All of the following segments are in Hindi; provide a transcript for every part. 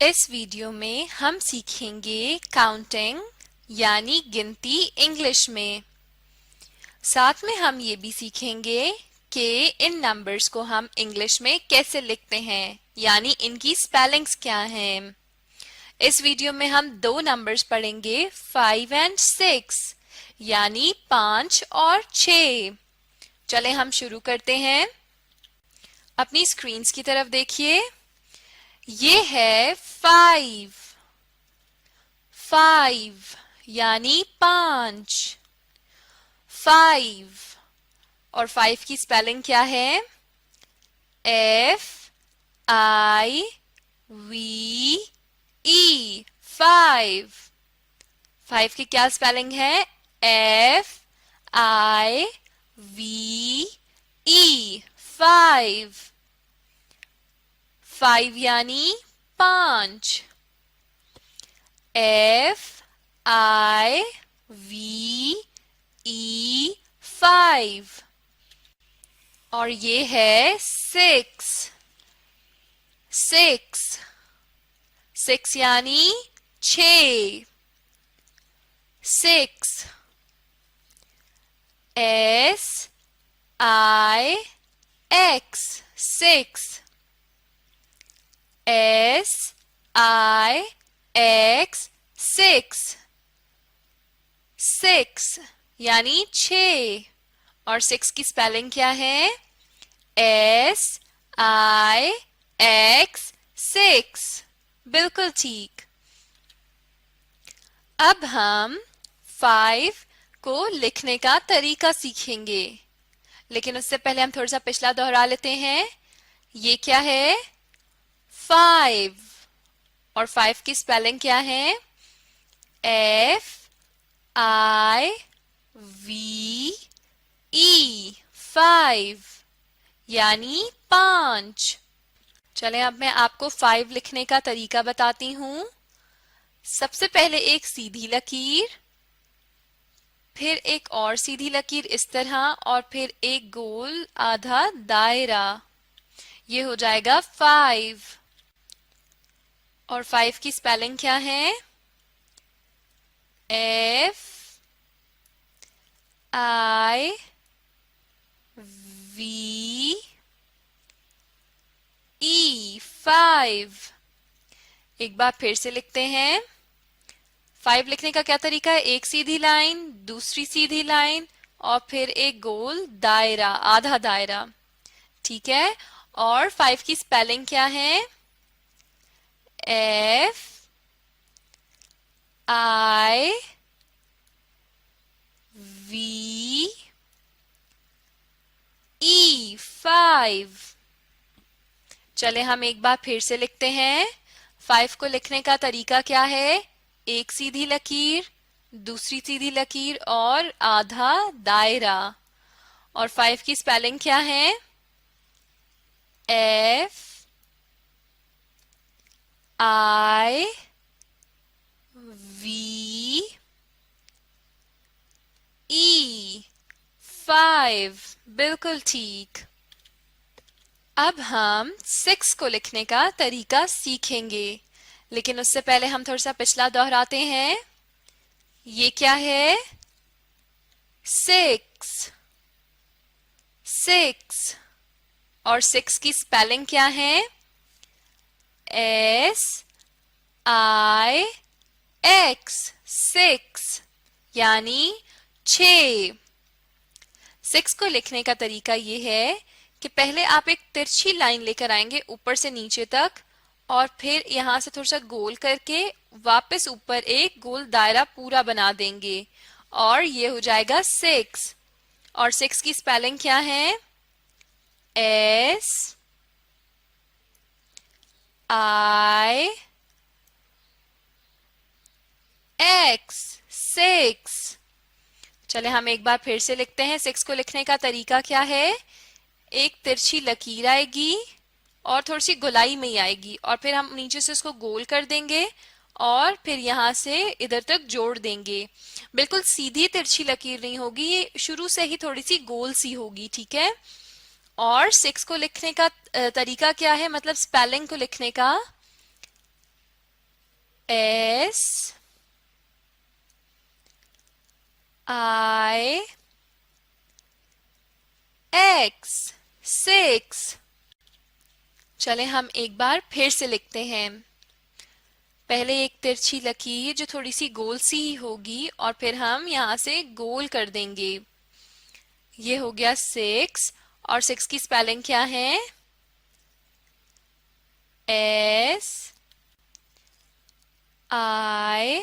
इस वीडियो में हम सीखेंगे काउंटिंग यानी गिनती इंग्लिश में। साथ में हम ये भी सीखेंगे कि इन नंबर्स को हम इंग्लिश में कैसे लिखते हैं यानी इनकी स्पेलिंग्स क्या हैं। इस वीडियो में हम दो नंबर्स पढ़ेंगे 5 एंड 6 यानी 5 और 6। चले हम शुरू करते हैं। अपनी स्क्रीन्स की तरफ देखिए। ये है 5 यानी 5। 5 और 5 की स्पेलिंग क्या है? F-I-V-E 5। 5 की क्या स्पेलिंग है? F-I-V-E 5। 5 यानी 5। F-I-V-E 5। और ये है 6। 6 यानी 6। 6 S-I-X 6। S-I-X 6। 6 यानी 6 और 6 की स्पेलिंग क्या है? S-I-X 6। बिल्कुल ठीक। अब हम 5 को लिखने का तरीका सीखेंगे, लेकिन उससे पहले हम थोड़ा सा पिछला दोहरा लेते हैं। ये क्या है? 5 और 5 की स्पेलिंग क्या है? F-I-V-E 5 यानी 5। चलें अब मैं आपको 5 लिखने का तरीका बताती हूँ। सबसे पहले एक सीधी लकीर, फिर एक और सीधी लकीर इस तरह और फिर एक गोल आधा दायरा। ये हो जाएगा 5। और 5 की स्पेलिंग क्या है? F-I-V-E 5। एक बार फिर से लिखते हैं। 5 लिखने का क्या तरीका है? एक सीधी लाइन, दूसरी सीधी लाइन और फिर एक गोल दायरा, आधा दायरा। ठीक है। और 5 की स्पेलिंग क्या है? F-I-V-E 5। चले हम एक बार फिर से लिखते हैं। 5 को लिखने का तरीका क्या है? एक सीधी लकीर, दूसरी सीधी लकीर और आधा दायरा। और 5 की स्पेलिंग क्या है? F-I-V-E 5। बिल्कुल ठीक। अब हम 6 को लिखने का तरीका सीखेंगे, लेकिन उससे पहले हम थोड़ा सा पिछला दोहराते हैं। ये क्या है? 6। 6 और 6 की स्पेलिंग क्या है? S-I-X 6 यानी 6। 6 को लिखने का तरीका ये है कि पहले आप एक तिरछी लाइन लेकर आएंगे ऊपर से नीचे तक और फिर यहां से थोड़ा सा गोल करके वापस ऊपर एक गोल दायरा पूरा बना देंगे और ये हो जाएगा 6। और 6 की स्पेलिंग क्या है? S-I-X 6। चले हम एक बार फिर से लिखते हैं। 6 को लिखने का तरीका क्या है? एक तिरछी लकीर आएगी और थोड़ी सी गोलाई में ही आएगी और फिर हम नीचे से इसको गोल कर देंगे और फिर यहाँ से इधर तक जोड़ देंगे। बिल्कुल सीधी तिरछी लकीर नहीं होगी, ये शुरू से ही थोड़ी सी गोल सी होगी। ठीक है। और 6 को लिखने का तरीका क्या है, मतलब स्पेलिंग को लिखने का? S I X 6। चले हम एक बार फिर से लिखते हैं। पहले एक तिरछी लकीर जो थोड़ी सी गोल सी ही होगी और फिर हम यहाँ से गोल कर देंगे। ये हो गया 6 और 6 की स्पेलिंग क्या है? S I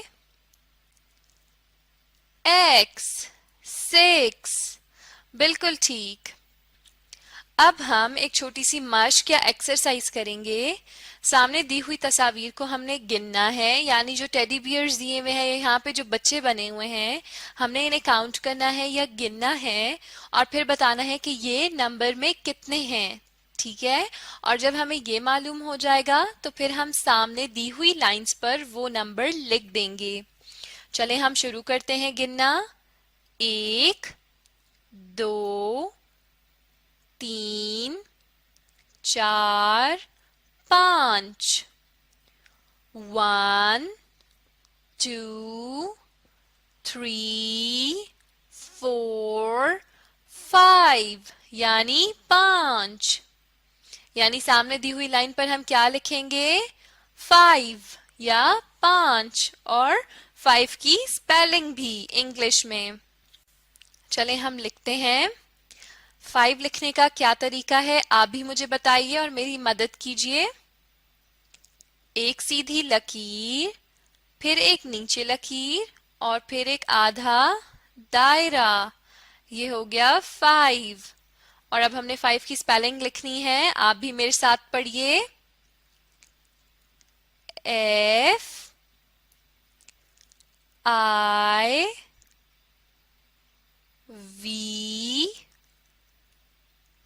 X 6। बिल्कुल ठीक। अब हम एक छोटी सी मश्क या एक्सरसाइज करेंगे। सामने दी हुई तस्वीर को हमने गिनना है, यानी जो टेडी बियर्स दिए हुए हैं, यहाँ पे जो बच्चे बने हुए हैं, हमने इन्हें काउंट करना है या गिनना है और फिर बताना है कि ये नंबर में कितने हैं। ठीक है। और जब हमें ये मालूम हो जाएगा तो फिर हम सामने दी हुई लाइंस पर वो नंबर लिख देंगे। चले हम शुरू करते हैं गिनना। 1 2 3 4 5। 1 2 3 4 5 यानी 5। यानी सामने दी हुई लाइन पर हम क्या लिखेंगे? 5 या 5 और 5 की स्पेलिंग भी इंग्लिश में। चले हम लिखते हैं। 5 लिखने का क्या तरीका है आप भी मुझे बताइए और मेरी मदद कीजिए। एक सीधी लकीर, फिर एक नीचे लकीर और फिर एक आधा दायरा। ये हो गया 5। और अब हमने 5 की स्पेलिंग लिखनी है, आप भी मेरे साथ पढ़िए। F I V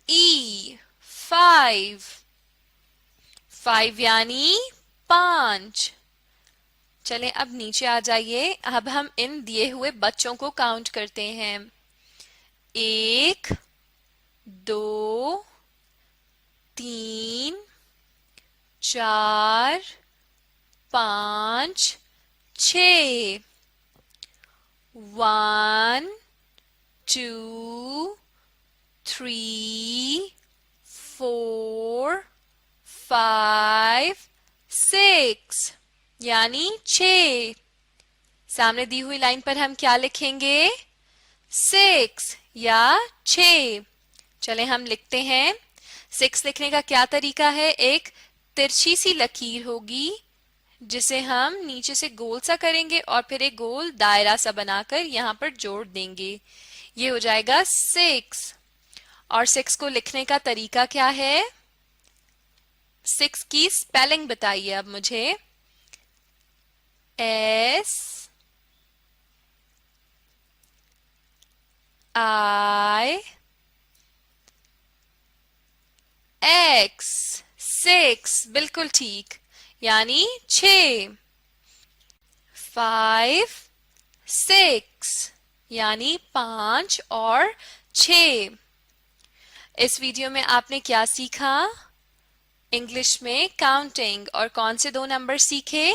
E 5। 5 यानी 5। चलें अब नीचे आ जाइए। अब हम इन दिए हुए बच्चों को काउंट करते हैं। 1 2 3 4 5 6। 1 2 3 4 5 6 यानी 6। सामने दी हुई लाइन पर हम क्या लिखेंगे? 6 या 6। चले हम लिखते हैं। 6 लिखने का क्या तरीका है? एक तिरछी सी लकीर होगी जिसे हम नीचे से गोल सा करेंगे और फिर एक गोल दायरा सा बनाकर यहाँ पर जोड़ देंगे। ये हो जाएगा 6। और 6 को लिखने का तरीका क्या है? 6 की स्पेलिंग बताइए अब मुझे। S I X 6। बिल्कुल ठीक, यानी 6। 5 6 यानी 5 और 6। इस वीडियो में आपने क्या सीखा? इंग्लिश में काउंटिंग और कौन से दो नंबर सीखे?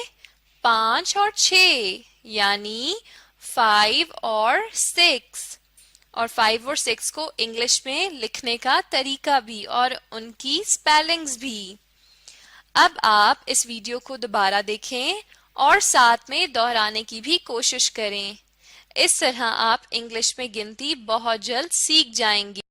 5 और 6 यानी 5 और 6। और 5 और 6 को इंग्लिश में लिखने का तरीका भी और उनकी स्पेलिंग्स भी। अब आप इस वीडियो को दोबारा देखें और साथ में दोहराने की भी कोशिश करें। इस तरह आप इंग्लिश में गिनती बहुत जल्द सीख जाएंगे।